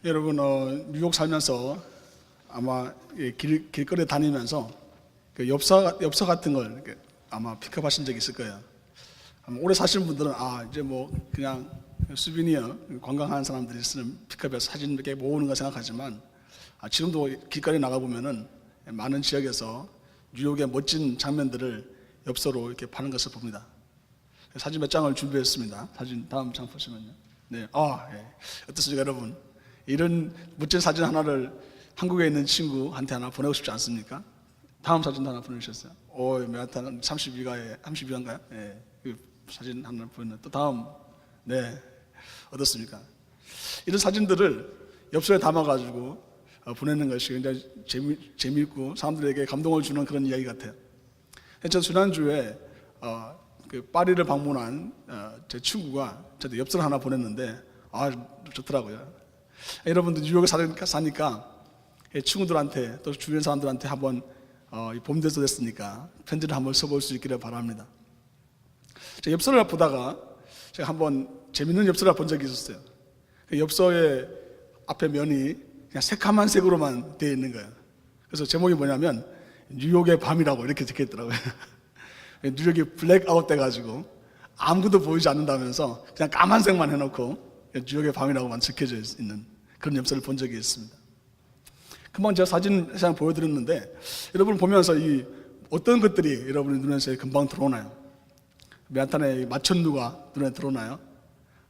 여러분, 뉴욕 살면서 아마 길거리에 다니면서 그 엽서 같은 걸 이렇게 아마 픽업하신 적이 있을 거예요. 아마 오래 사시는 분들은 이제 뭐 그냥 수비니어 관광하는 사람들이 쓰는 픽업에서 사진 이렇게 모으는 거 생각하지만 지금도 길거리 나가 보면은 많은 지역에서 뉴욕의 멋진 장면들을 엽서로 이렇게 파는 것을 봅니다. 사진 몇 장을 준비했습니다. 사진 다음 장 보시면요. 네, 예. 어떻습니까, 여러분? 이런 멋진 사진 하나를 한국에 있는 친구한테 하나 보내고 싶지 않습니까? 다음 사진도 하나 보내주셨어요. 맨하탄 32가인가요? 네, 그 사진 하나 보냈네. 또 다음, 네, 어떻습니까? 이런 사진들을 엽서에 담아가지고 보내는 것이 굉장히 재미있고 사람들에게 감동을 주는 그런 이야기 같아요. 저 지난주에 그 파리를 방문한 제 친구가 저한테 엽서를 하나 보냈는데 좋더라고요. 여러분들 뉴욕에 사니까 친구들한테 또 주변 사람들한테 한번 봄 됐으니까 편지를 한번 써볼 수 있기를 바랍니다. 제가 엽서를 보다가 제가 한번 재밌는 엽서를 본 적이 있었어요. 그 엽서의 앞에 면이 그냥 새카만 색으로만 되어 있는 거예요. 그래서 제목이 뭐냐면 뉴욕의 밤이라고 이렇게 적혀 있더라고요. 뉴욕이 블랙아웃 돼가지고 아무것도 보이지 않는다면서 그냥 까만색만 해놓고 뉴욕의 밤이라고만 적혀져 있는 그런 엽서를 본 적이 있습니다. 금방 제가 사진 보여드렸는데 여러분 보면서 이 어떤 것들이 여러분의 눈에 금방 들어오나요? 맨하탄의 마천루가 눈에 들어오나요?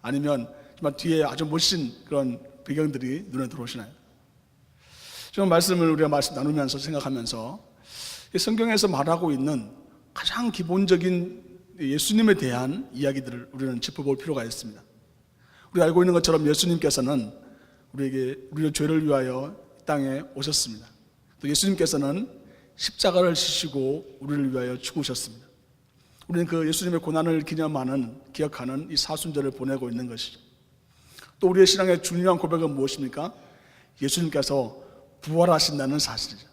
아니면 정말 뒤에 아주 멋진 그런 배경들이 눈에 들어오시나요? 좀 말씀을 우리가 나누면서 생각하면서 성경에서 말하고 있는 가장 기본적인 예수님에 대한 이야기들을 우리는 짚어볼 필요가 있습니다. 우리가 알고 있는 것처럼 예수님께서는 우리의 죄를 위하여 이 땅에 오셨습니다. 또 예수님께서는 십자가를 지시고 우리를 위하여 죽으셨습니다. 우리는 그 예수님의 고난을 기억하는 이 사순절을 보내고 있는 것이죠. 또 우리의 신앙의 중요한 고백은 무엇입니까? 예수님께서 부활하신다는 사실이죠.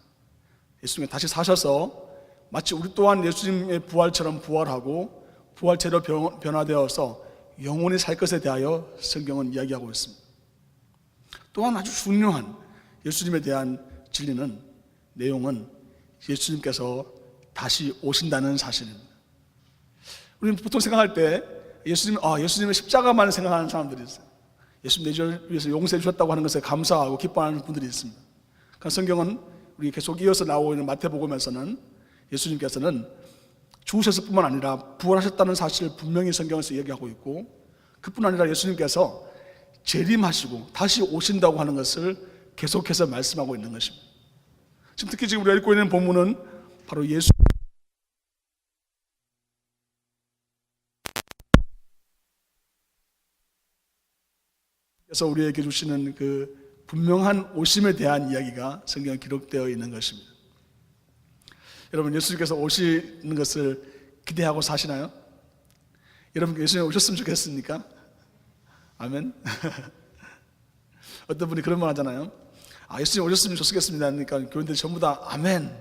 예수님이 다시 사셔서 마치 우리 또한 예수님의 부활처럼 부활하고 부활체로 변화되어서 영원히 살 것에 대하여 성경은 이야기하고 있습니다. 또한 아주 중요한 예수님에 대한 진리는 내용은 예수님께서 다시 오신다는 사실입니다. 우리는 보통 생각할 때 예수님의 십자가만 생각하는 사람들이 있어요. 예수님 내 죄를 위해서 용서해 주셨다고 하는 것에 감사하고 기뻐하는 분들이 있습니다. 그러니까 성경은 우리 계속 이어서 나오고 있는 마태복음에서는 예수님께서는 죽으셨을 뿐만 아니라 부활하셨다는 사실을 분명히 성경에서 얘기하고 있고, 그뿐 아니라 예수님께서 재림하시고 다시 오신다고 하는 것을 계속해서 말씀하고 있는 것입니다. 특히 지금 우리가 읽고 있는 본문은 바로 그래서 우리에게 주시는 그 분명한 오심에 대한 이야기가 성경에 기록되어 있는 것입니다. 여러분, 예수님께서 오시는 것을 기대하고 사시나요? 여러분, 예수님 오셨으면 좋겠습니까? 아멘. 어떤 분이 그런 말 하잖아요. 예수님 오셨으면 좋겠습니다 하니까 교인들이 전부 다 아멘,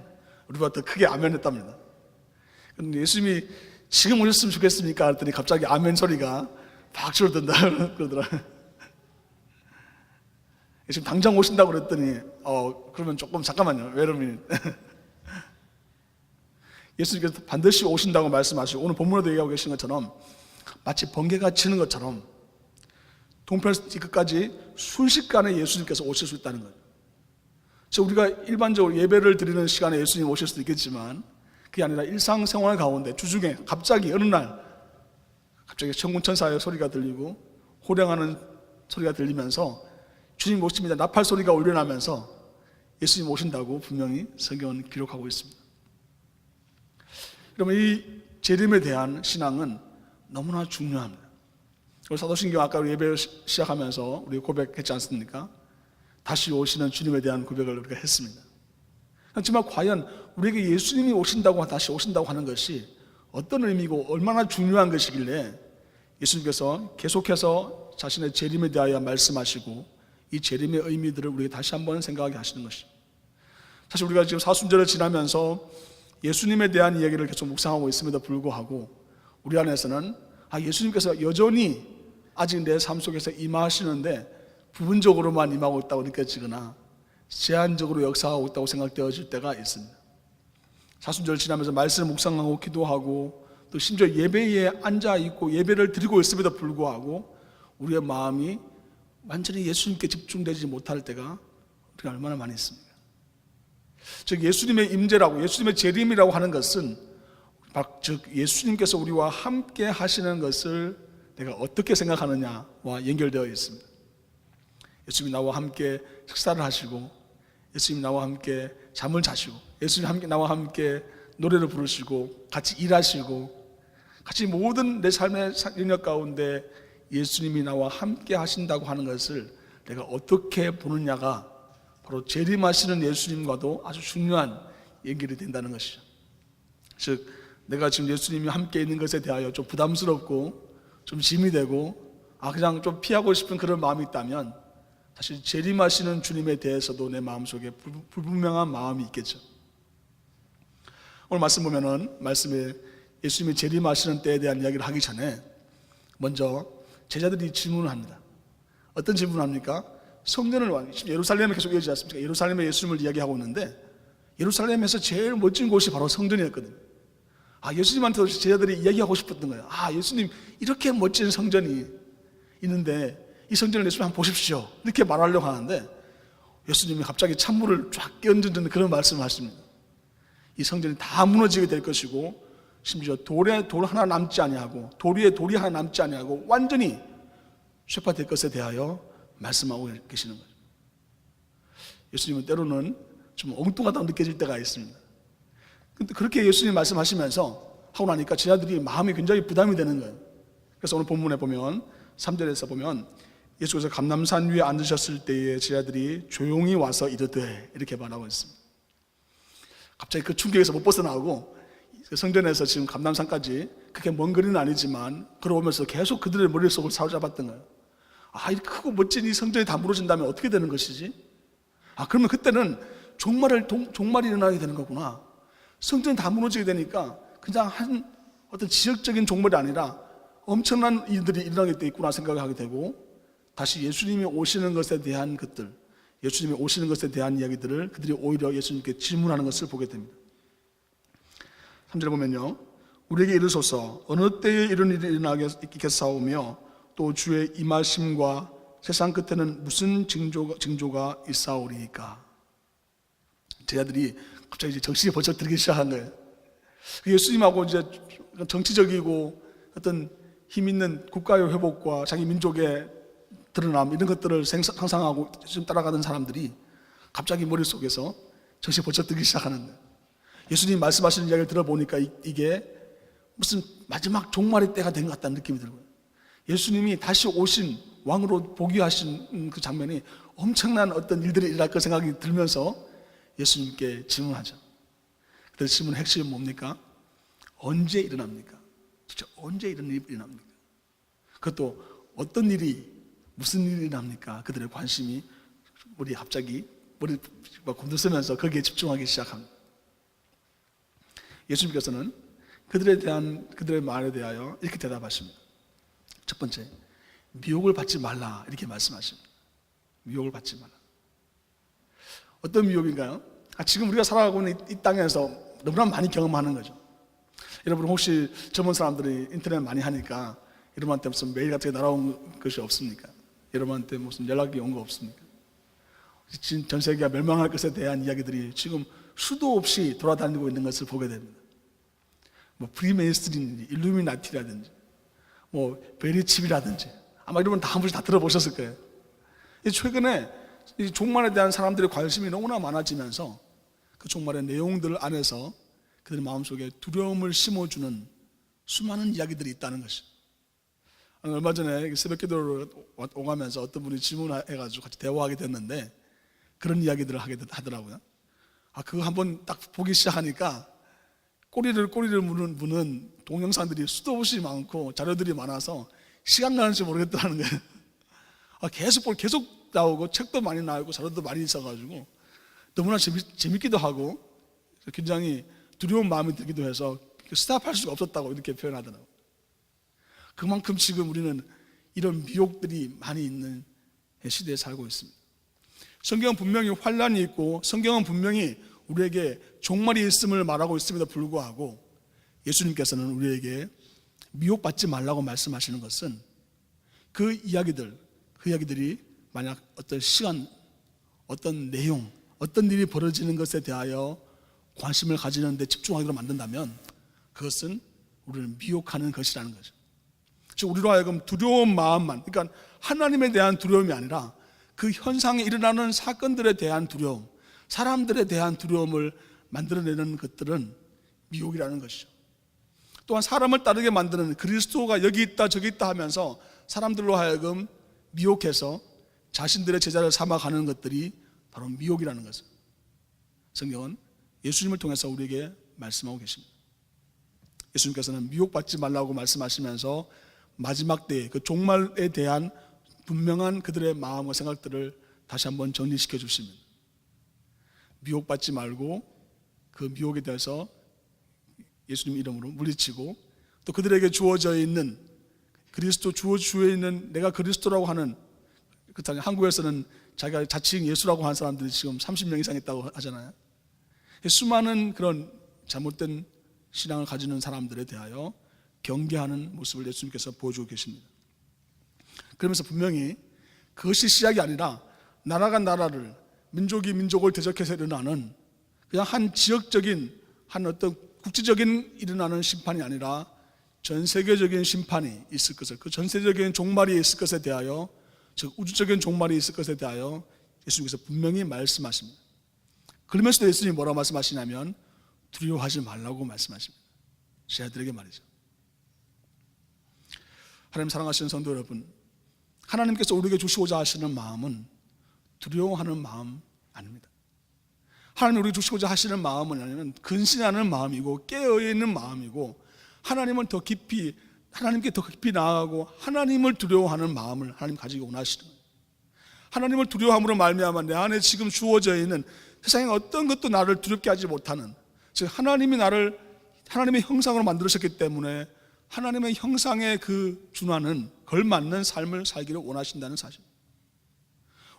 우리보다 더 크게 아멘 했답니다. 그런데 예수님이 지금 오셨으면 좋겠습니까? 했더니 갑자기 아멘 소리가 팍 줄어든다 그러더라고요. 지금 당장 오신다고 그랬더니 그러면 조금 잠깐만요. 여러분, 예수님께서 반드시 오신다고 말씀하시고 오늘 본문에도 얘기하고 계신 것처럼 마치 번개가 치는 것처럼 동편에서 끝까지 순식간에 예수님께서 오실 수 있다는 거예요. 우리가 일반적으로 예배를 드리는 시간에 예수님 오실 수도 있겠지만 그게 아니라 일상생활 가운데 주중에 갑자기 어느 날 갑자기 천군천사의 소리가 들리고 호령하는 소리가 들리면서 주님 오십니다, 나팔 소리가 울려나면서 예수님 오신다고 분명히 성경은 기록하고 있습니다. 여러분, 이 재림에 대한 신앙은 너무나 중요합니다. 사도신경 아까 우리 예배 시작하면서 우리 고백했지 않습니까? 다시 오시는 주님에 대한 고백을 우리가 했습니다. 하지만 과연 우리에게 예수님이 오신다고 다시 오신다고 하는 것이 어떤 의미고 얼마나 중요한 것이길래 예수님께서 계속해서 자신의 재림에 대하여 말씀하시고 이 재림의 의미들을 우리에게 다시 한번 생각하게 하시는 것입니다. 사실 우리가 지금 사순절을 지나면서 예수님에 대한 이야기를 계속 묵상하고 있음에도 불구하고 우리 안에서는 예수님께서 여전히 아직 내 삶 속에서 임하시는데 부분적으로만 임하고 있다고 느껴지거나 제한적으로 역사하고 있다고 생각되어질 때가 있습니다. 사순절 지나면서 말씀을 묵상하고 기도하고 또 심지어 예배에 앉아있고 예배를 드리고 있음에도 불구하고 우리의 마음이 완전히 예수님께 집중되지 못할 때가 우리가 얼마나 많이 있습니까? 즉 예수님의 임재라고, 예수님의 재림이라고 하는 것은 즉 예수님께서 우리와 함께 하시는 것을 내가 어떻게 생각하느냐와 연결되어 있습니다. 예수님이 나와 함께 식사를 하시고, 예수님이 나와 함께 잠을 자시고, 예수님이 나와 함께 노래를 부르시고, 같이 일하시고, 같이 모든 내 삶의 영역 가운데 예수님이 나와 함께 하신다고 하는 것을 내가 어떻게 보느냐가 바로 재림하시는 예수님과도 아주 중요한 연결이 된다는 것이죠. 즉 내가 지금 예수님이 함께 있는 것에 대하여 좀 부담스럽고 좀 짐이 되고 그냥 좀 피하고 싶은 그런 마음이 있다면 사실 재림하시는 주님에 대해서도 내 마음속에 불분명한 마음이 있겠죠. 오늘 말씀 보면은 말씀에 예수님이 재림하시는 때에 대한 이야기를 하기 전에 먼저 제자들이 질문을 합니다. 어떤 질문을 합니까? 성전을 예루살렘에 계속 이어지지 않습니까? 예루살렘에 예수님을 이야기하고 있는데 예루살렘에서 제일 멋진 곳이 바로 성전이었거든요. 예수님한테 제자들이 이야기하고 싶었던 거예요. 예수님 이렇게 멋진 성전이 있는데 이 성전을 예수님 한번 보십시오 이렇게 말하려고 하는데 예수님이 갑자기 찬물을 쫙 끼얹는 그런 말씀을 하십니다. 이 성전이 다 무너지게 될 것이고 심지어 돌 하나 남지 아니하고 돌 위에 돌이 하나 남지 아니하고 완전히 쇠파될 것에 대하여 말씀하고 계시는 거죠. 예수님은 때로는 좀 엉뚱하다고 느껴질 때가 있습니다. 근데 그렇게 예수님 말씀하시면서 하고 나니까 제자들이 마음이 굉장히 부담이 되는 거예요. 그래서 오늘 본문에 보면 3절에서 보면 예수께서 감람산 위에 앉으셨을 때에 제자들이 조용히 와서 이르되 이렇게 말하고 있습니다. 갑자기 그 충격에서 못 벗어나고 성전에서 지금 감람산까지 그렇게 먼 거리는 아니지만 걸어오면서 계속 그들의 머릿속을 사로잡았던 거예요. 이 크고 멋진 이 성전이 다 무너진다면 어떻게 되는 것이지? 그러면 그때는 종말이 일어나게 되는 거구나. 성전이 다 무너지게 되니까 그냥 한 어떤 지역적인 종말이 아니라 엄청난 일들이 일어나게 돼 있구나 생각을 하게 되고 다시 예수님이 오시는 것에 대한 것들, 예수님이 오시는 것에 대한 이야기들을 그들이 오히려 예수님께 질문하는 것을 보게 됩니다. 3절에 보면요, 우리에게 이르소서 어느 때에 이런 일이 일어나겠사오며 또 주의 임하심과 세상 끝에는 무슨 징조가 있사오리이까. 제자들이 갑자기 이제 정신이 번쩍 들기 시작한 거예요. 예수님하고 이제 정치적이고 어떤 힘 있는 국가의 회복과 자기 민족의 드러남 이런 것들을 상상하고 지금 따라가던 사람들이 갑자기 머릿속에서 정신이 번쩍 들기 시작하는 거예요. 예수님 말씀하시는 이야기를 들어보니까 이게 무슨 마지막 종말의 때가 된 것 같다는 느낌이 들고요. 예수님이 다시 오신 왕으로 복귀하신 그 장면이 엄청난 어떤 일들이 일어날 것 생각이 들면서 예수님께 질문하죠. 그때 질문의 핵심은 뭡니까? 언제 일어납니까? 진짜 언제 이런 일이 일어납니까? 그것도 어떤 일이 무슨 일이 일어납니까? 그들의 관심이 갑자기 머리 곤두서면서 거기에 집중하기 시작합니다. 예수님께서는 그들의 말에 대하여 이렇게 대답하십니다. 첫 번째, 미혹을 받지 말라 이렇게 말씀하십니다. 미혹을 받지 말라. 어떤 미혹인가요? 지금 우리가 살아가고 있는 이 땅에서 너무나 많이 경험하는 거죠. 여러분 혹시 젊은 사람들이 인터넷 많이 하니까 여러분한테 무슨 메일 같은 게 날아온 것이 없습니까? 여러분한테 무슨 연락이 온 거 없습니까? 지금 전 세계가 멸망할 것에 대한 이야기들이 지금 수도 없이 돌아다니고 있는 것을 보게 됩니다. 프리메이슨이라든지 일루미나티라든지 베리칩이라든지 아마 여러분 다 한 번씩 다 들어보셨을 거예요. 최근에 이 종말에 대한 사람들의 관심이 너무나 많아지면서 그 종말의 내용들 안에서 그들의 마음속에 두려움을 심어주는 수많은 이야기들이 있다는 것이죠. 얼마 전에 새벽 기도를 오가면서 어떤 분이 질문해가지고 같이 대화하게 됐는데 그런 이야기들을 하더라고요. 그거 한번 딱 보기 시작하니까 꼬리를 무는 동영상들이 수도 없이 많고 자료들이 많아서 시간 가는 줄 모르겠다는 거예요. 계속 나오고 책도 많이 나오고 자료도 많이 있어가지고 너무나 재밌기도 하고 굉장히 두려운 마음이 들기도 해서 스탑할 수가 없었다고 이렇게 표현하더라고요. 그만큼 지금 우리는 이런 미혹들이 많이 있는 시대에 살고 있습니다. 성경은 분명히 환난이 있고 성경은 분명히 우리에게 종말이 있음을 말하고 있음에도 불구하고 예수님께서는 우리에게 미혹받지 말라고 말씀하시는 것은 그 이야기들이 만약 어떤 시간, 어떤 내용, 어떤 일이 벌어지는 것에 대하여 관심을 가지는 데 집중하기로 만든다면 그것은 우리를 미혹하는 것이라는 거죠. 즉 우리로 하여금 두려운 마음만, 그러니까 하나님에 대한 두려움이 아니라 그 현상에 일어나는 사건들에 대한 두려움, 사람들에 대한 두려움을 만들어내는 것들은 미혹이라는 것이죠. 또한 사람을 따르게 만드는 그리스도가 여기 있다 저기 있다 하면서 사람들로 하여금 미혹해서 자신들의 제자를 삼아가는 것들이 바로 미혹이라는 것을 성경은 예수님을 통해서 우리에게 말씀하고 계십니다. 예수님께서는 미혹받지 말라고 말씀하시면서 마지막 때의 그 종말에 대한 분명한 그들의 마음과 생각들을 다시 한번 정리시켜 주십니다. 미혹받지 말고 그 미혹에 대해서 예수님 이름으로 물리치고 또 그들에게 주어져 있는 그리스도 주어져 있는 내가 그리스도라고 하는 그렇다면 한국에서는 자기가 자칭 예수라고 하는 사람들이 지금 30명 이상 있다고 하잖아요. 수많은 그런 잘못된 신앙을 가지는 사람들에 대하여 경계하는 모습을 예수님께서 보여주고 계십니다. 그러면서 분명히 그것이 시작이 아니라 나라가 나라를, 민족이 민족을 대적해서 일어나는 그냥 한 지역적인 한 어떤 국제적인 일어나는 심판이 아니라 전 세계적인 심판이 있을 것을, 그 전 세계적인 종말이 있을 것에 대하여, 즉 우주적인 종말이 있을 것에 대하여 예수님께서 분명히 말씀하십니다. 그러면서도 예수님이 뭐라고 말씀하시냐면 두려워하지 말라고 말씀하십니다. 제자들에게 말이죠. 하나님 사랑하시는 성도 여러분, 하나님께서 우리에게 주시고자 하시는 마음은 두려워하는 마음 아닙니다. 하나님 우리에게 주시고자 하시는 마음은 아니면 근신하는 마음이고 깨어있는 마음이고 하나님을 더 깊이, 하나님께 더 깊이 나아가고 하나님을 두려워하는 마음을 하나님 가지기 원하시는 거예요. 하나님을 두려워함으로 말미암아 내 안에 지금 주어져 있는 세상의 어떤 것도 나를 두렵게 하지 못하는, 즉 하나님이 나를 하나님의 형상으로 만들으셨기 때문에 하나님의 형상에 그 준하는 걸맞는 삶을 살기를 원하신다는 사실.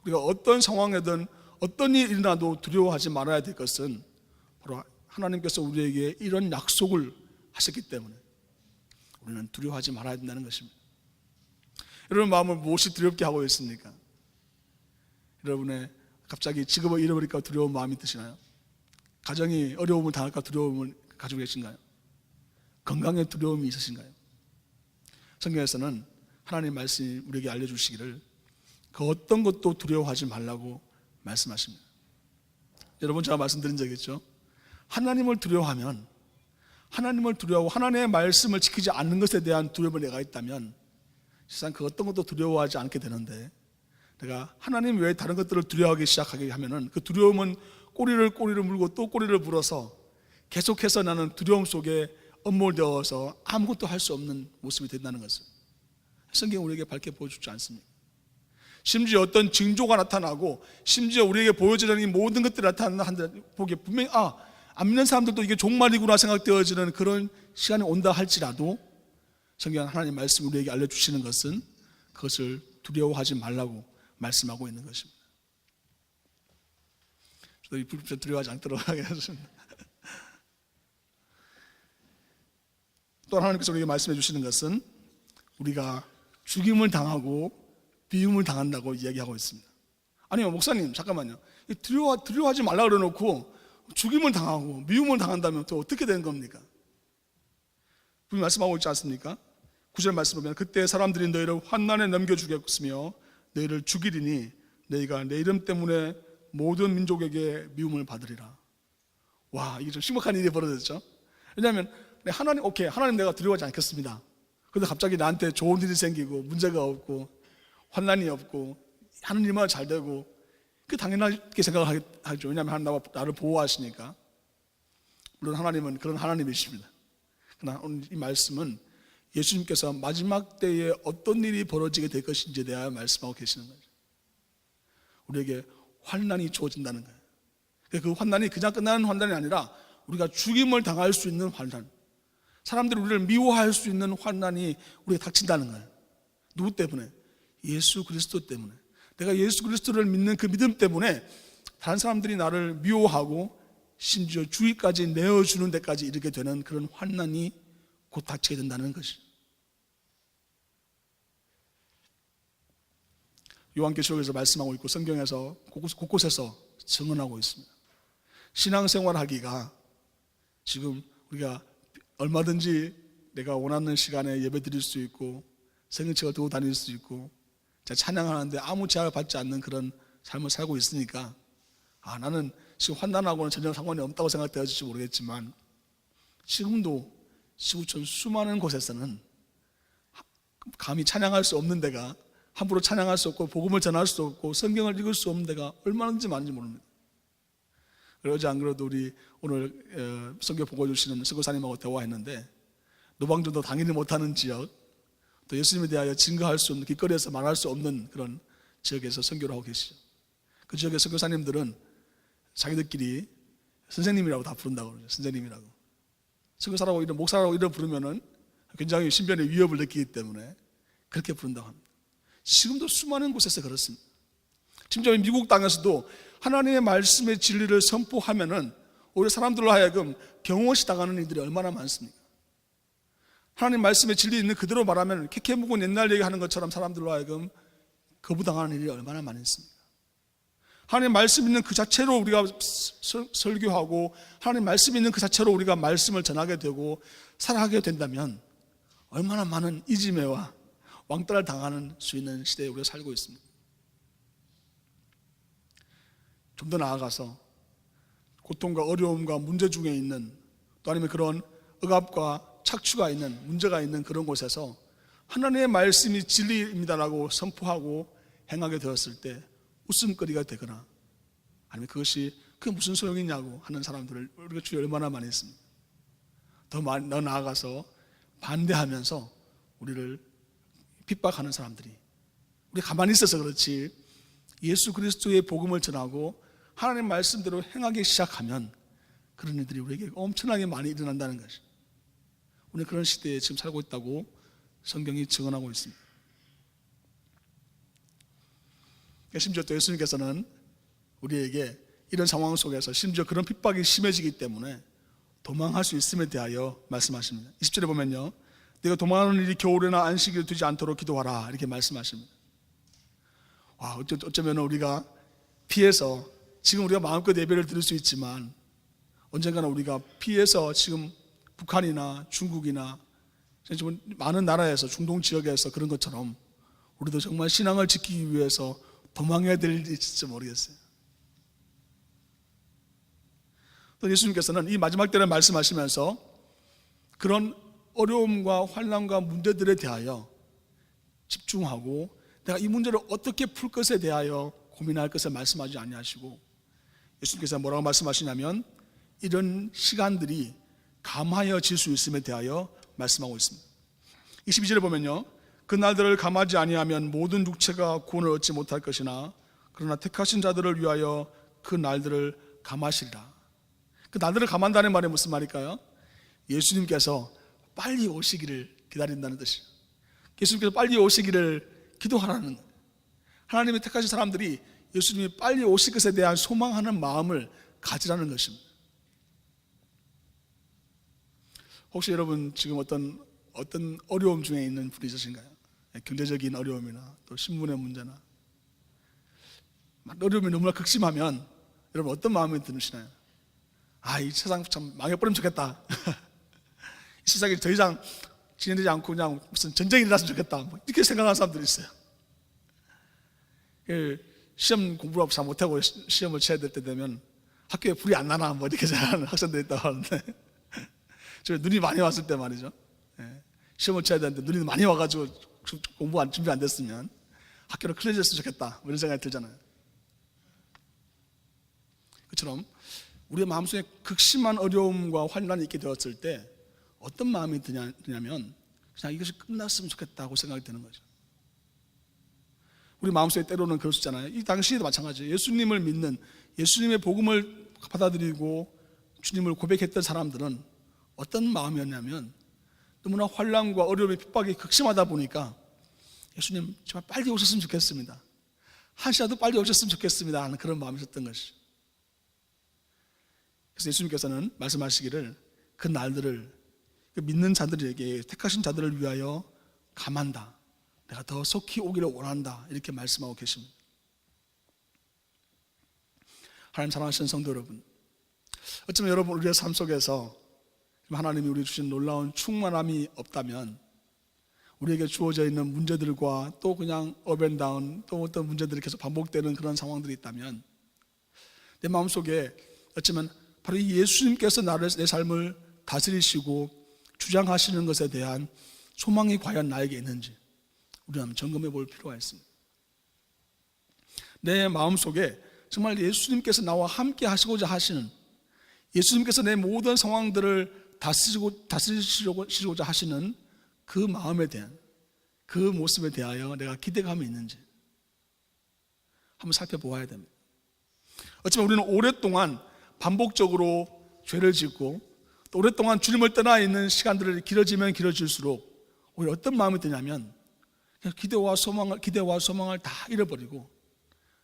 우리가 어떤 상황에든 어떤 일이 일어나도 두려워하지 말아야 될 것은 바로 하나님께서 우리에게 이런 약속을 하셨기 때문에 우리는 두려워하지 말아야 된다는 것입니다. 여러분 마음을 무엇이 두렵게 하고 있습니까? 여러분의 갑자기 직업을 잃어버릴까 두려운 마음이 드시나요? 가정이 어려움을 당할까 두려움을 가지고 계신가요? 건강에 두려움이 있으신가요? 성경에서는 하나님의 말씀이 우리에게 알려주시기를 그 어떤 것도 두려워하지 말라고 말씀하십니다. 여러분 제가 말씀드린 적이 있죠. 하나님을 두려워하면, 하나님을 두려워하고 하나님의 말씀을 지키지 않는 것에 대한 두려움을 내가 있다면 세상 그 어떤 것도 두려워하지 않게 되는데, 내가 하나님 외에 다른 것들을 두려워하기 시작하게 하면은 그 두려움은 꼬리를 물고 또 꼬리를 물어서 계속해서 나는 두려움 속에 엄몰되어서 아무것도 할 수 없는 모습이 된다는 것을 성경은 우리에게 밝게 보여주지 않습니까? 심지어 어떤 징조가 나타나고 심지어 우리에게 보여지는 이 모든 것들이 나타나는 보기에 분명히 안 믿는 사람들도 이게 종말이구나 생각되어지는 그런 시간이 온다 할지라도 성경은 하나님 말씀이 우리에게 알려주시는 것은 그것을 두려워하지 말라고 말씀하고 있는 것입니다. 저도 이 불빛에 두려워하지 않도록 하겠습니다. 또 하나님께서 우리에게 말씀해 주시는 것은 우리가 죽임을 당하고 비움을 당한다고 이야기하고 있습니다. 아니요 목사님 잠깐만요, 두려워하지 말라 그래놓고 죽임을 당하고 미움을 당한다면 또 어떻게 되는 겁니까? 분명히 말씀하고 있지 않습니까? 9절 말씀 보면 그때 사람들이 너희를 환난에 넘겨주겠으며 너희를 죽이리니 너희가 내 이름 때문에 모든 민족에게 미움을 받으리라. 와, 이게 좀 심각한 일이 벌어졌죠. 왜냐하면 하나님 내가 두려워하지 않겠습니다. 그런데 갑자기 나한테 좋은 일이 생기고 문제가 없고 환난이 없고 하는 일만 잘 되고 그 당연하게 생각하죠. 왜냐하면 하나님 나를 보호하시니까. 물론 하나님은 그런 하나님이십니다. 그러나 오늘 이 말씀은 예수님께서 마지막 때에 어떤 일이 벌어지게 될 것인지에 대하여 말씀하고 계시는 거죠. 우리에게 환난이 주어진다는 거예요. 그 환난이 그냥 끝나는 환난이 아니라 우리가 죽임을 당할 수 있는 환난, 사람들이 우리를 미워할 수 있는 환난이 우리에게 닥친다는 거예요. 누구 때문에? 예수 그리스도 때문에. 내가 예수 그리스도를 믿는 그 믿음 때문에 다른 사람들이 나를 미워하고 심지어 주의까지 내어주는 데까지 이르게 되는 그런 환난이 곧 닥치게 된다는 것이. 요한계시록에서 말씀하고 있고 성경에서 곳곳에서 증언하고 있습니다. 신앙생활하기가 지금 우리가 얼마든지 내가 원하는 시간에 예배 드릴 수 있고 생일책을 두고 다닐 수 있고 찬양하는데 아무 제약을 받지 않는 그런 삶을 살고 있으니까 나는 지금 환난하고는 전혀 상관이 없다고 생각되어질지 모르겠지만 지금도 지구촌 수많은 곳에서는 감히 찬양할 수 없는 데가, 함부로 찬양할 수 없고 복음을 전할 수 없고 성경을 읽을 수 없는 데가 얼마든지 많은지 모릅니다. 어제 안 그래도 우리 오늘 성경 보고해주시는 선교사님하고 대화했는데 노방전도 당연히 못하는 지역, 또 예수님에 대하여 증거할 수 없는, 길거리에서 말할 수 없는 그런 지역에서 선교를 하고 계시죠. 그 지역의 선교사님들은 자기들끼리 선생님이라고 다 부른다고 그러죠. 선생님이라고. 선교사라고 이런 목사라고 이런 부르면은 굉장히 신변의 위협을 느끼기 때문에 그렇게 부른다고 합니다. 지금도 수많은 곳에서 그렇습니다. 심지어 미국 땅에서도 하나님의 말씀의 진리를 선포하면은 오히려 사람들로 하여금 경호시 당하는 이들이 얼마나 많습니까? 하나님 말씀의 진리 있는 그대로 말하면 캐캐묵은 옛날 얘기하는 것처럼 사람들로 하여금 거부당하는 일이 얼마나 많습니까? 하나님 말씀 있는 그 자체로 우리가 설교하고 하나님 말씀 있는 그 자체로 우리가 말씀을 전하게 되고 살아가게 된다면 얼마나 많은 이지매와 왕따를 당하는 수 있는 시대에 우리가 살고 있습니다. 좀 더 나아가서 고통과 어려움과 문제 중에 있는, 또 아니면 그런 억압과 착취가 있는, 문제가 있는 그런 곳에서 하나님의 말씀이 진리입니다라고 선포하고 행하게 되었을 때 웃음거리가 되거나 아니면 그것이 그게 무슨 소용이냐고 하는 사람들을 우리가 주위에 얼마나 많이 있습니다. 더 나아가서 반대하면서 우리를 핍박하는 사람들이, 우리 가만히 있어서 그렇지 예수 그리스도의 복음을 전하고 하나님 말씀대로 행하기 시작하면 그런 일들이 우리에게 엄청나게 많이 일어난다는 것이, 우리는 그런 시대에 지금 살고 있다고 성경이 증언하고 있습니다. 심지어 또 예수님께서는 우리에게 이런 상황 속에서 심지어 그런 핍박이 심해지기 때문에 도망할 수 있음에 대하여 말씀하십니다. 20절에 보면요, 내가 도망하는 일이 겨울에나 안식일을 두지 않도록 기도하라 이렇게 말씀하십니다. 어쩌면 우리가 피해서 지금 우리가 마음껏 예배를 드릴 수 있지만 언젠가는 우리가 피해서 지금 북한이나 중국이나 많은 나라에서 중동 지역에서 그런 것처럼 우리도 정말 신앙을 지키기 위해서 도망해야 될 일이 있을지 모르겠어요. 또 예수님께서는 이 마지막 때를 말씀하시면서 그런 어려움과 환난과 문제들에 대하여 집중하고 내가 이 문제를 어떻게 풀 것에 대하여 고민할 것을 말씀하지 아니하시고 예수님께서 뭐라고 말씀하시냐면 이런 시간들이 감하여질 수 있음에 대하여 말씀하고 있습니다. 22절에 보면요, 그 날들을 감하지 아니하면 모든 육체가 구원을 얻지 못할 것이나 그러나 택하신 자들을 위하여 그 날들을 감하시리라. 그 날들을 감한다는 말이 무슨 말일까요? 예수님께서 빨리 오시기를 기다린다는 뜻이에요. 예수님께서 빨리 오시기를 기도하라는 거예요. 하나님이 택하신 사람들이 예수님이 빨리 오실 것에 대한 소망하는 마음을 가지라는 것입니다. 혹시 여러분 지금 어떤 어려움 중에 있는 분이 있으신가요? 경제적인 어려움이나 또 신분의 문제나 어려움이 너무나 극심하면 여러분 어떤 마음이 드시나요? 이 세상 참 망해버리면 좋겠다. 이 세상이 더 이상 진행되지 않고 그냥 무슨 전쟁이 일어났으면 좋겠다, 이렇게 생각하는 사람들이 있어요. 시험 공부를 잘 못하고 시험을 쳐야 될 때 되면 학교에 불이 안 나나 이렇게 생각하는 학생들이 있다고 하는데 눈이 많이 왔을 때 말이죠, 시험을 쳐야 되는데 눈이 많이 와가지고 공부 준비 안 됐으면 학교를 클리어했으면 좋겠다 이런 생각이 들잖아요. 그처럼 우리의 마음속에 극심한 어려움과 환난이 있게 되었을 때 어떤 마음이 드냐면 그냥 이것이 끝났으면 좋겠다고 생각이 드는 거죠. 우리 마음속에 때로는 그럴 수 있잖아요. 이 당시에도 마찬가지예요. 예수님을 믿는, 예수님의 복음을 받아들이고 주님을 고백했던 사람들은 어떤 마음이었냐면 너무나 환난과 어려움의 핍박이 극심하다 보니까 예수님 제발 빨리 오셨으면 좋겠습니다. 한 시라도 빨리 오셨으면 좋겠습니다 하는 그런 마음이 있었던 것이죠. 그래서 예수님께서는 말씀하시기를 그 날들을 믿는 자들에게 택하신 자들을 위하여 감한다, 내가 더 속히 오기를 원한다, 이렇게 말씀하고 계십니다. 하나님 사랑하시는 성도 여러분, 어쩌면 여러분 우리의 삶 속에서 하나님이 우리 주신 놀라운 충만함이 없다면, 우리에게 주어져 있는 문제들과 또 그냥 업앤다운, 또 어떤 문제들이 계속 반복되는 그런 상황들이 있다면, 내 마음속에 어쩌면 바로 이 예수님께서 내 삶을 다스리시고 주장하시는 것에 대한 소망이 과연 나에게 있는지 우리는 한번 점검해 볼 필요가 있습니다. 내 마음속에 정말 예수님께서 나와 함께 하시고자 하시는, 예수님께서 내 모든 상황들을 다스리시고자 하시는 그 마음에 대한, 그 모습에 대하여 내가 기대감이 있는지 한번 살펴보아야 됩니다. 어쩌면 우리는 오랫동안 반복적으로 죄를 짓고 또 오랫동안 주님을 떠나 있는 시간들이 길어지면 길어질수록 오히려 어떤 마음이 드냐면 그냥 기대와 소망을 다 잃어버리고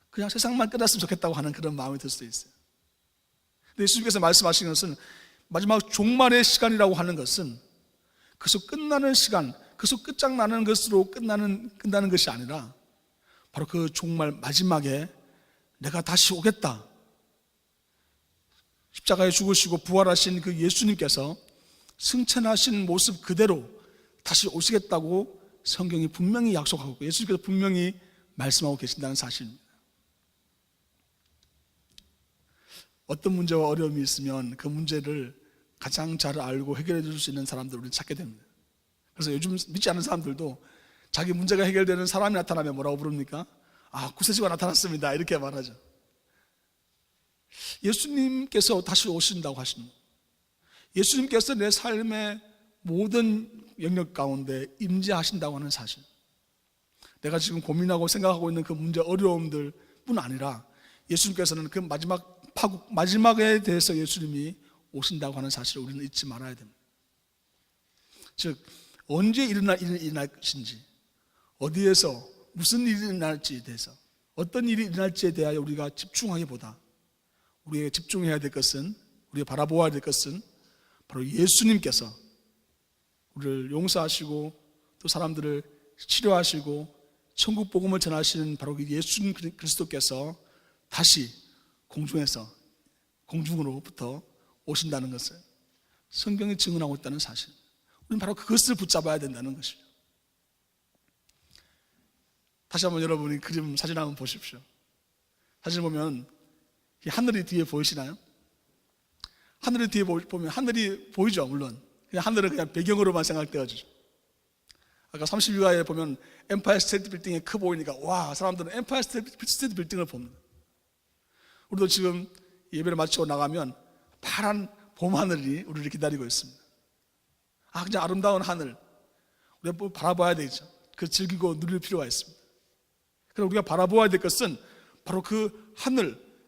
그냥 세상만 끝났으면 좋겠다고 하는 그런 마음이 들 수도 있어요. 근데 예수님께서 말씀하신 것은 마지막 종말의 시간이라고 하는 것은 그것으로 끝나는 시간, 그것으로 끝장나는 것으로 끝나는 것이 아니라 바로 그 종말 마지막에 내가 다시 오겠다, 십자가에 죽으시고 부활하신 그 예수님께서 승천하신 모습 그대로 다시 오시겠다고 성경이 분명히 약속하고 있고 예수님께서 분명히 말씀하고 계신다는 사실입니다. 어떤 문제와 어려움이 있으면 그 문제를 가장 잘 알고 해결해 줄 수 있는 사람들을 우리는 찾게 됩니다. 그래서 요즘 믿지 않는 사람들도 자기 문제가 해결되는 사람이 나타나면 뭐라고 부릅니까? 구세주가 나타났습니다, 이렇게 말하죠. 예수님께서 다시 오신다고 하십니다. 예수님께서 내 삶의 모든 영역 가운데 임재하신다고 하는 사실, 내가 지금 고민하고 생각하고 있는 그 문제 어려움들 뿐 아니라 예수님께서는 그 마지막에 대해서 예수님이 오신다고 하는 사실을 우리는 잊지 말아야 됩니다. 즉 언제 일어날 것인지, 어디에서 무슨 일이 일어날지에 대해서, 어떤 일이 일어날지에 대하여 우리가 집중하기보다 우리가 집중해야 될 것은, 우리가 바라보아야 될 것은 바로 예수님께서 우리를 용서하시고 또 사람들을 치료하시고 천국 복음을 전하시는 바로 그 예수님 그리스도께서 다시 공중으로부터 오신다는 것을 성경이 증언하고 있다는 사실, 우리는 바로 그것을 붙잡아야 된다는 것이죠. 다시 한번 여러분이 사진 한번 보십시오. 사진 보면 하늘이 뒤에 보이시나요? 하늘이 뒤에 보면 하늘이 보이죠. 물론 그냥 하늘은 그냥 배경으로만 생각되어지죠. 아까 32화에 보면 엠파이어 스테이트 빌딩이 커 보이니까 와, 사람들은 엠파이어 스테이트 빌딩을 봅니다. 우리도 지금 예배를 마치고 나가면 파란 봄하늘이 우리를 기다리고 있습니다. 그냥 아름다운 하늘, 우리가 바라봐야 되겠죠. 그 즐기고 누릴 필요가 있습니다. 그럼 우리가 바라보아야 될 것은 바로 그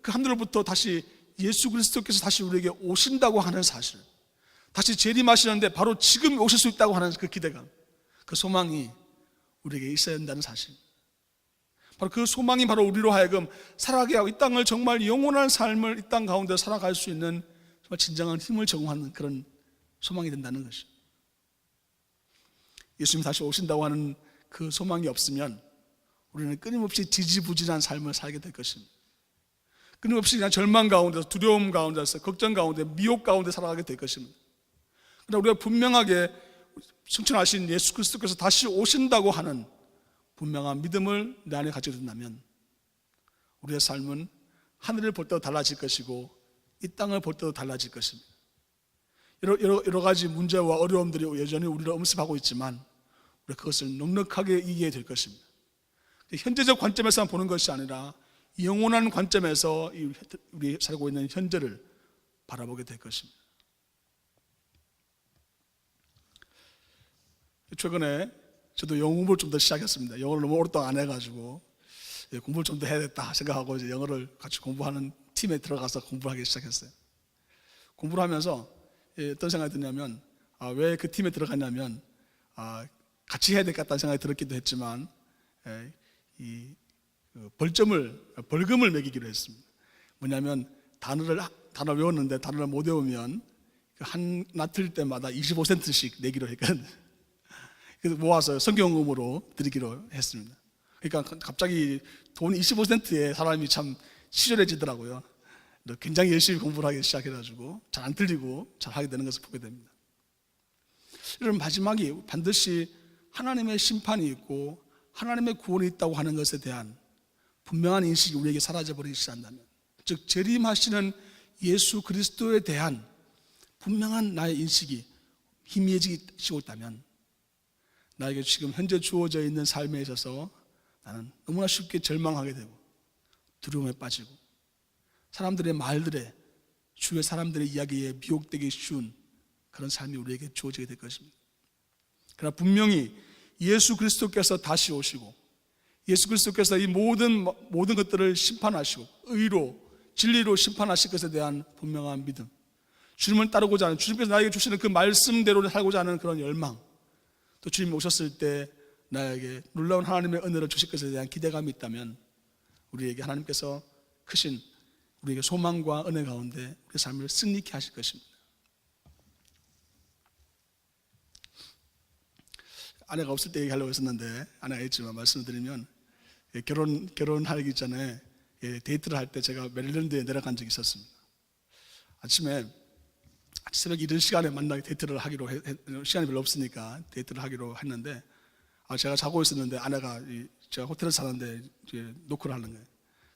하늘로부터 다시 예수 그리스도께서 다시 우리에게 오신다고 하는 사실, 다시 재림하시는데 바로 지금 오실 수 있다고 하는 그 기대감, 그 소망이 우리에게 있어야 한다는 사실, 바로 그 소망이 바로 우리로 하여금 살아가게 하고 이 땅을 정말 영원한 삶을 이 땅 가운데 살아갈 수 있는 정말 진정한 힘을 제공하는 그런 소망이 된다는 것이죠. 예수님이 다시 오신다고 하는 그 소망이 없으면 우리는 끊임없이 지지부진한 삶을 살게 될 것입니다. 끊임없이 그냥 절망 가운데서, 두려움 가운데서, 걱정 가운데, 미혹 가운데 살아가게 될 것입니다. 그러나 우리가 분명하게 승천하신 예수 그리스도께서 다시 오신다고 하는 분명한 믿음을 내 안에 가지게 된다면 우리의 삶은 하늘을 볼 때도 달라질 것이고 이 땅을 볼 때도 달라질 것입니다. 여러 가지 문제와 어려움들이 여전히 우리를 엄습하고 있지만 우리가 그것을 넉넉하게 이기게 될 것입니다. 현재적 관점에서만 보는 것이 아니라 영원한 관점에서 우리 살고 있는 현재를 바라보게 될 것입니다. 최근에 저도 영어 공부를 좀 더 시작했습니다. 영어를 너무 오랫동안 안 해가지고 공부를 좀 더 해야겠다 생각하고 이제 영어를 같이 공부하는 팀에 들어가서 공부하기 시작했어요. 공부를 하면서 어떤 생각이 드냐면 왜 그 팀에 들어갔냐면 같이 해야 될 것 같다는 생각이 들었기도 했지만 이 벌금을 매기기로 했습니다. 뭐냐면 단어 외웠는데 단어를 못 외우면 한 나틀 때마다 25센트씩 내기로 했거든요. 그래서 모아서 성경음으로 드리기로 했습니다. 그러니까 갑자기 돈 25센트에 사람이 참 치졸해지더라고요. 굉장히 열심히 공부를 하기 시작해가지고 잘 안 틀리고 잘 하게 되는 것을 보게 됩니다. 여러분, 마지막이 반드시 하나님의 심판이 있고 하나님의 구원이 있다고 하는 것에 대한 분명한 인식이 우리에게 사라져버리기 시작한다면, 즉 재림하시는 예수 그리스도에 대한 분명한 나의 인식이 희미해지고 있다면, 나에게 지금 현재 주어져 있는 삶에 있어서 나는 너무나 쉽게 절망하게 되고 두려움에 빠지고 사람들의 말들에, 주변 사람들의 이야기에 미혹되기 쉬운 그런 삶이 우리에게 주어지게 될 것입니다. 그러나 분명히 예수 그리스도께서 다시 오시고 예수 그리스도께서 이 모든 것들을 심판하시고 의로 진리로 심판하실 것에 대한 분명한 믿음, 주님을 따르고자 하는, 주님께서 나에게 주시는 그 말씀대로 살고자 하는 그런 열망, 또 주님이 오셨을 때 나에게 놀라운 하나님의 은혜를 주실 것에 대한 기대감이 있다면, 우리에게 하나님께서 크신 우리에게 소망과 은혜 가운데 우리의 삶을 승리케 하실 것입니다. 아내가 없을 때 얘기하려고 했었는데 아내가 있지만 말씀을 드리면, 결혼하기 전에 데이트를 할 때 제가 메릴랜드에 내려간 적이 있었습니다. 아침에 새벽 이른 시간에 만나게 데이트를 하기로 시간이 별로 없으니까 데이트를 하기로 했는데, 제가 자고 있었는데 아내가 제가 호텔에서 사는데 이제 노크를 하는 거예요.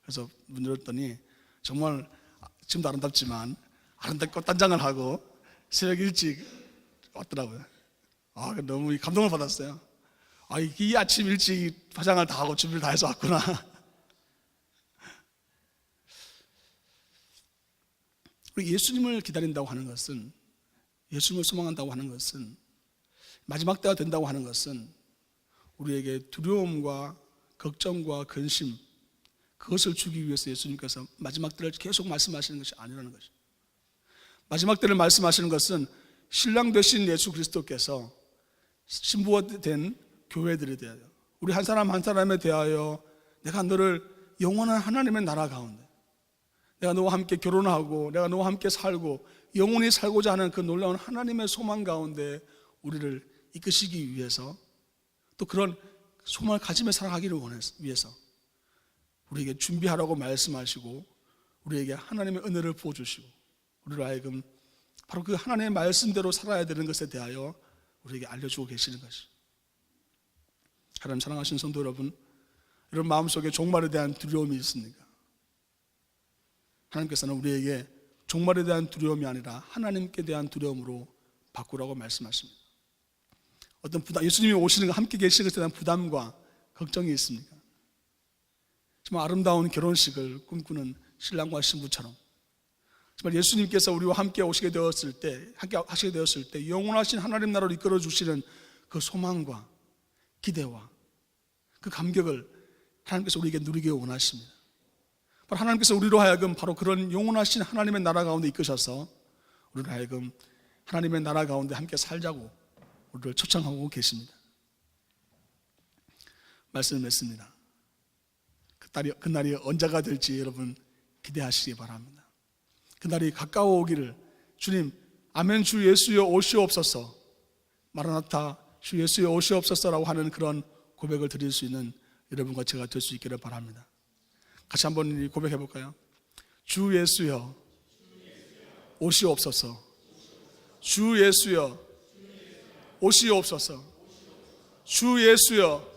그래서 문 열었더니 정말 지금도 아름답지만 아름답고 딴장을 하고 새벽 일찍 왔더라고요. 너무 감동을 받았어요. 이 아침 일찍 화장을 다 하고 준비를 다 해서 왔구나. 우리 예수님을 기다린다고 하는 것은, 예수님을 소망한다고 하는 것은, 마지막 때가 된다고 하는 것은 우리에게 두려움과 걱정과 근심, 그것을 주기 위해서 예수님께서 마지막 때를 계속 말씀하시는 것이 아니라는 것이죠. 마지막 때를 말씀하시는 것은 신랑 되신 예수 그리스도께서 신부가 된 교회들에 대하여, 우리 한 사람 한 사람에 대하여 내가 너를 영원한 하나님의 나라 가운데, 내가 너와 함께 결혼하고 내가 너와 함께 살고 영원히 살고자 하는 그 놀라운 하나님의 소망 가운데 우리를 이끄시기 위해서, 또 그런 소망을 가지며 살아가기를 위해서 우리에게 준비하라고 말씀하시고 우리에게 하나님의 은혜를 부어주시고 우리로 하여금 바로 그 하나님의 말씀대로 살아야 되는 것에 대하여 우리에게 알려주고 계시는 것이. 하나님 사랑하시는 성도 여러분, 여러분 마음속에 종말에 대한 두려움이 있습니까? 하나님께서는 우리에게 종말에 대한 두려움이 아니라 하나님께 대한 두려움으로 바꾸라고 말씀하십니다. 어떤 부담, 예수님이 오시는 거, 함께 계시는 것에 대한 부담과 걱정이 있습니까? 정말 아름다운 결혼식을 꿈꾸는 신랑과 신부처럼 정말 예수님께서 우리와 함께 오시게 되었을 때, 함께 하시게 되었을 때 영원하신 하나님 나라로 이끌어 주시는 그 소망과 기대와 그 감격을 하나님께서 우리에게 누리게 원하십니다. 바로 하나님께서 우리로 하여금 바로 그런 영원하신 하나님의 나라 가운데 이끄셔서 우리로 하여금 하나님의 나라 가운데 함께 살자고 우리를 초청하고 계십니다. 말씀을 맺습니다. 그날이 언제가 될지 여러분 기대하시기 바랍니다. 그날이 가까워 오기를, 주님 아멘 주 예수여 오시옵소서, 마라나타 주 예수여 오시옵소서라고 하는 그런 고백을 드릴 수 있는 여러분과 제가 될 수 있기를 바랍니다. 같이 한번 고백해 볼까요? 주 예수여 오시옵소서, 주 예수여 오시옵소서, 주 예수여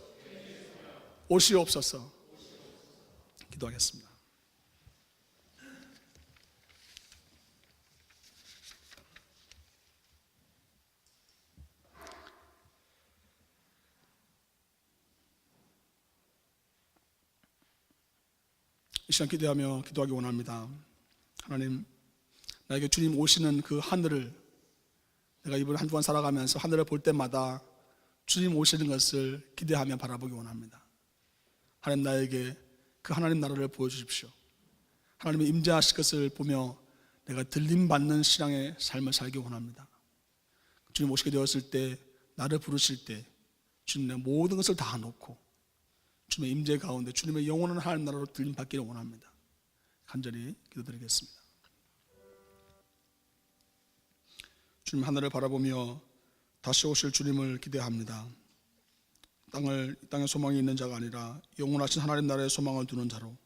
오시옵소서. 기도하겠습니다. 이 시간 기도하기 원합니다. 하나님, 나에게 주님 오시는 그 하늘을, 내가 이번 한 주간 살아가면서 하늘을 볼 때마다 주님 오시는 것을 기대하며 바라보기 원합니다. 하나님, 나에게 그 하나님 나라를 보여주십시오. 하나님의 임재하실 것을 보며 내가 들림받는 신앙의 삶을 살기 원합니다. 주님 오시게 되었을 때, 나를 부르실 때 주님 내 모든 것을 다 놓고 주님의 임재 가운데 주님의 영원한 하나님 나라로 들림 받기를 원합니다. 간절히 기도드리겠습니다. 주님 하늘을 바라보며 다시 오실 주님을 기대합니다. 땅에 소망이 있는 자가 아니라 영원하신 하나님 나라에 소망을 두는 자로,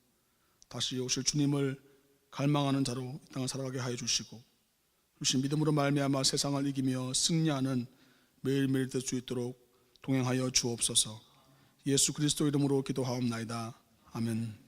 다시 오실 주님을 갈망하는 자로 이 땅을 살아가게 하여 주시고, 주신 믿음으로 말미암아 세상을 이기며 승리하는 매일매일 될 수 있도록 동행하여 주옵소서. 예수 그리스도 이름으로 기도하옵나이다. 아멘.